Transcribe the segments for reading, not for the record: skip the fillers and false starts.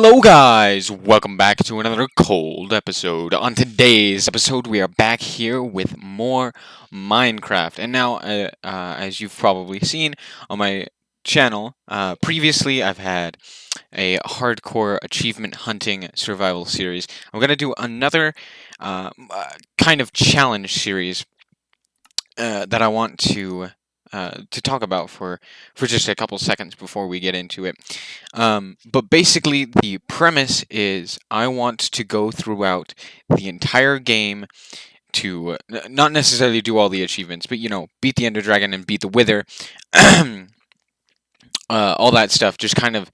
Hello guys, welcome back to another cold episode. On today's episode we are back here with more Minecraft. And now, as you've probably seen on my channel, previously I've had a hardcore achievement hunting survival series. I'm going to do another kind of challenge series that I want to talk about for just a couple seconds before we get into it. But basically, the premise is I want to go throughout the entire game to not necessarily do all the achievements, but beat the Ender Dragon and beat the Wither, all that stuff. Just kind of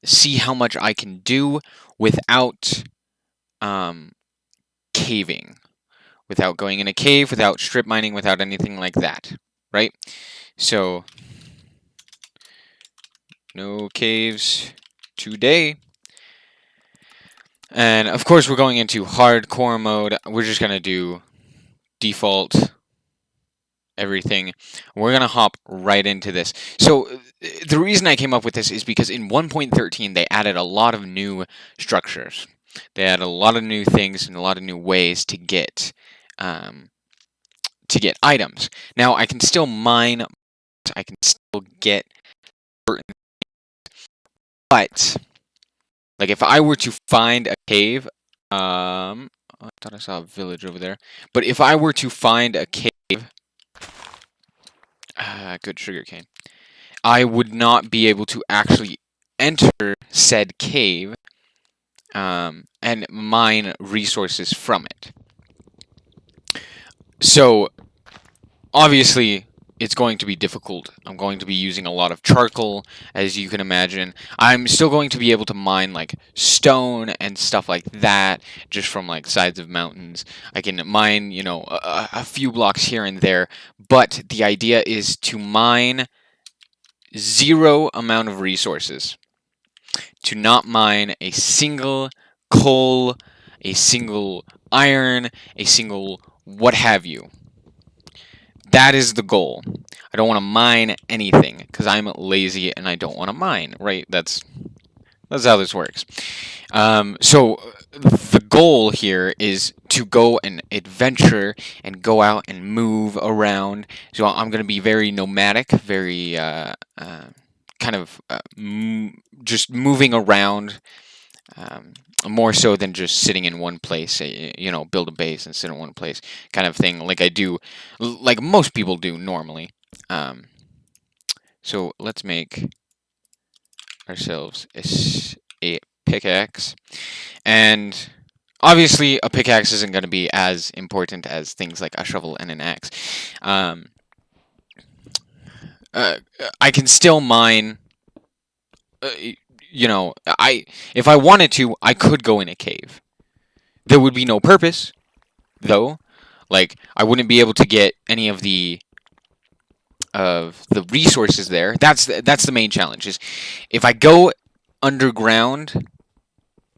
see how much I can do without caving, without going in a cave, without strip mining, without anything like that. Right? So, no caves today. And of course, we're going into hardcore mode. We're just going to do default everything. We're going to hop right into this. So, the reason I came up with this is because in 1.13, they added a lot of new structures. They added a lot of new things and a lot of new ways to get items. Now, I can still mine. I can still get certain things, but like if I were to find a cave, I thought I saw a village over there. But if I were to find a cave, good sugarcane, I would not be able to actually enter said cave and mine resources from it. So obviously, it's going to be difficult. I'm going to be using a lot of charcoal, as you can imagine. I'm still going to be able to mine like stone and stuff like that, just from like sides of mountains. I can mine, a few blocks here and there, but the idea is to mine zero amount of resources. To not mine a single coal, a single iron, a single what have you. That is the goal. I don't want to mine anything because I'm lazy and I don't want to mine, right? That's how this works. So the goal here is to go and adventure and go out and move around. So I'm going to be very nomadic, very just moving around. More so than just sitting in one place, build a base and sit in one place kind of thing, like I do, like most people do normally. So let's make ourselves a pickaxe, and obviously a pickaxe isn't going to be as important as things like a shovel and an axe. I can still mine. If I wanted to, I could go in a cave. There would be no purpose, though. Like, I wouldn't be able to get any of the resources there. That's the main challenge. Is if I go underground,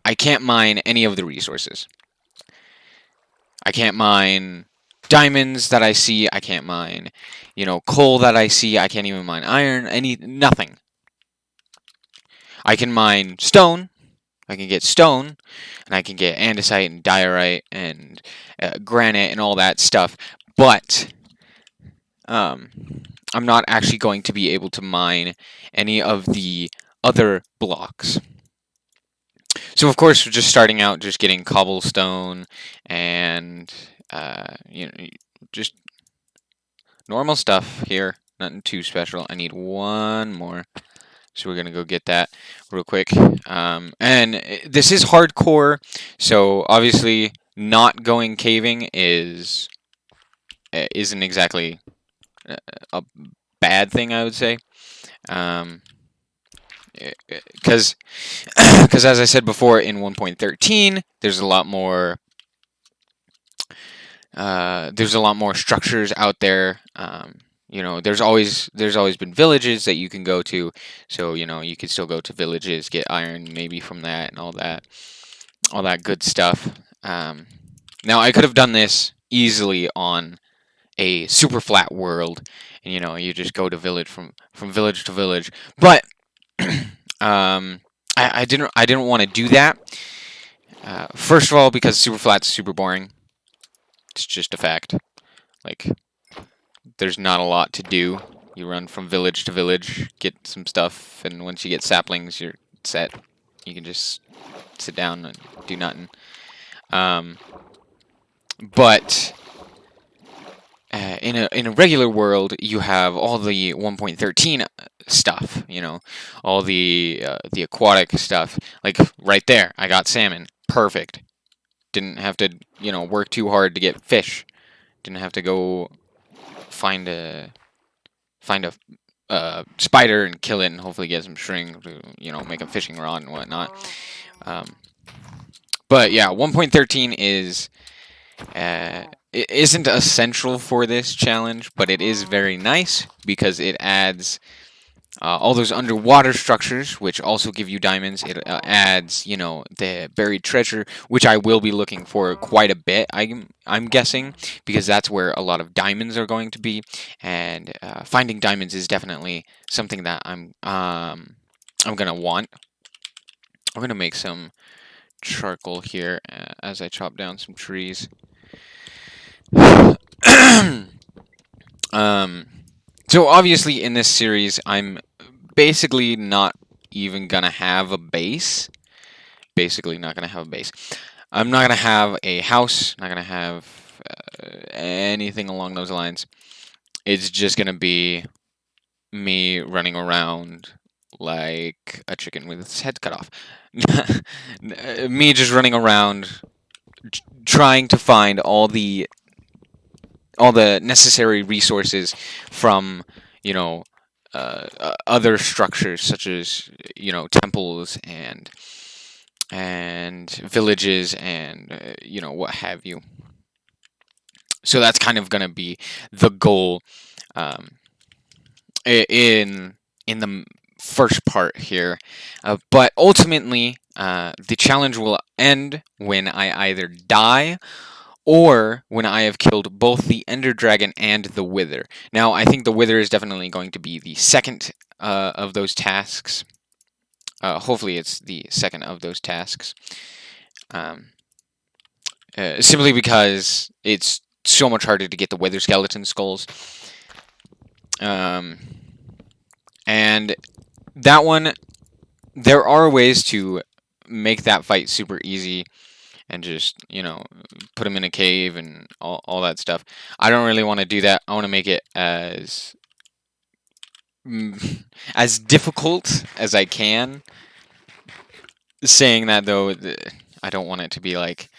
I can't mine any of the resources. I can't mine diamonds that I see. I can't mine, coal that I see. I can't even mine iron. Nothing. I can mine stone. I can get stone, and I can get andesite and diorite and granite and all that stuff. But I'm not actually going to be able to mine any of the other blocks. So of course, we're just starting out, just getting cobblestone and just normal stuff here. Nothing too special. I need one more. So we're going to go get that real quick. And this is hardcore, so obviously not going caving isn't exactly a bad thing, I would say. Because as I said before, in 1.13, there's a lot more structures out there. There's always been villages that you can go to, so you could still go to villages, get iron maybe from that and all that good stuff. Now I could have done this easily on a super flat world, and you just go to village from village to village, but I I didn't want to do that. First of all, because super flat's super boring. It's just a fact. Like, there's not a lot to do. You run from village to village, get some stuff, and once you get saplings, you're set. You can just sit down and do nothing. Um, but in a regular world, you have all the 1.13 stuff. All the aquatic stuff. Like right there, I got salmon. Perfect. Didn't have to work too hard to get fish. Didn't have to go find a spider and kill it and hopefully get some string to make a fishing rod and whatnot. Um, but yeah, 1.13 it isn't essential for this challenge, but it is very nice because it adds all those underwater structures, which also give you diamonds. It adds, the buried treasure, which I will be looking for quite a bit. I'm guessing because that's where a lot of diamonds are going to be, and finding diamonds is definitely something that I'm gonna want. I'm gonna make some charcoal here as I chop down some trees. So obviously in this series, I'm basically not even gonna have a base. Basically not gonna have a base. I'm not gonna have a house. Not gonna have anything along those lines. It's just gonna be me running around like a chicken with its head cut off. Me just running around trying to find all the necessary resources from other structures such as temples and villages and what have you. So that's kind of gonna be the goal in the first part here, but ultimately the challenge will end when I either die or when I have killed both the Ender Dragon and the Wither. Now, I think the Wither is definitely going to be the second of those tasks. Hopefully it's the second of those tasks. Simply because it's so much harder to get the Wither skeleton skulls. And that one, there are ways to make that fight super easy and just, put them in a cave and all that stuff. I don't really want to do that. I want to make it as difficult as I can. Saying that, though, I don't want it to be like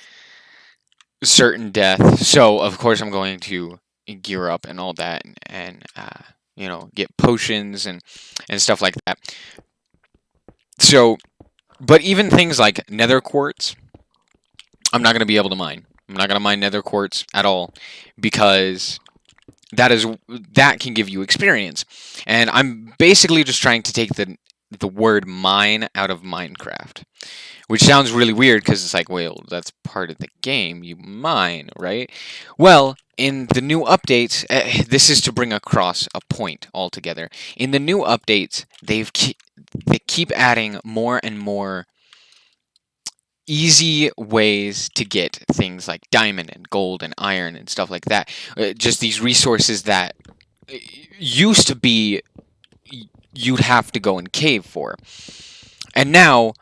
certain death. So, of course, I'm going to gear up and all that and get potions and stuff like that. So, but even things like nether quartz, I'm not going to be able to mine. I'm not going to mine nether quartz at all because that can give you experience. And I'm basically just trying to take the word mine out of Minecraft, which sounds really weird because it's like, well, that's part of the game. You mine, right? Well, in the new updates, this is to bring across a point altogether. In the new updates, they keep adding more and more easy ways to get things like diamond and gold and iron and stuff like that. Just these resources that used to be you'd have to go and cave for. And now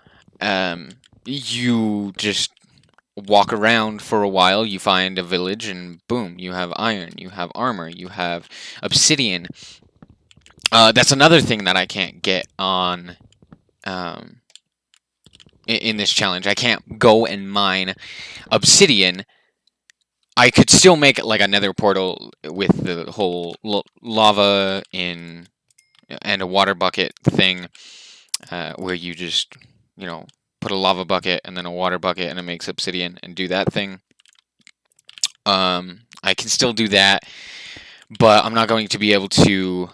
you just walk around for a while, you find a village, and boom, you have iron, you have armor, you have obsidian. That's another thing that I can't get on in this challenge. I can't go and mine obsidian. I could still make like a nether portal with the whole lava and a water bucket thing, where you just put a lava bucket and then a water bucket and it makes obsidian and do that thing. I can still do that, but I'm not going to be able to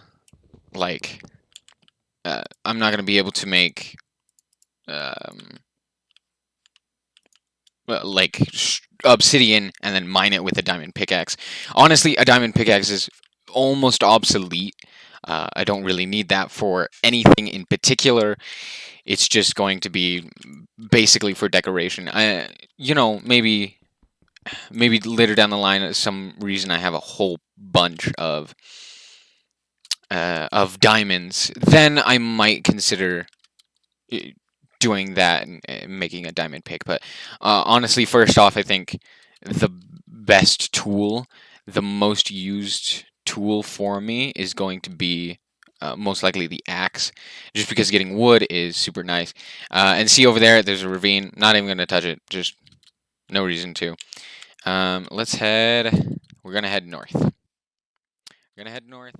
I'm not going to be able to make obsidian and then mine it with a diamond pickaxe. Honestly, a diamond pickaxe is almost obsolete. I don't really need that for anything in particular. It's just going to be basically for decoration. Maybe later down the line, some reason I have a whole bunch of diamonds, then I might consider uh, doing that and making a diamond pick. But honestly, first off, I think the best tool, the most used tool for me is going to be most likely the axe, just because getting wood is super nice. And see over there, there's a ravine. Not even going to touch it. Just no reason to. Let's head. We're going to head north. We're going to head north.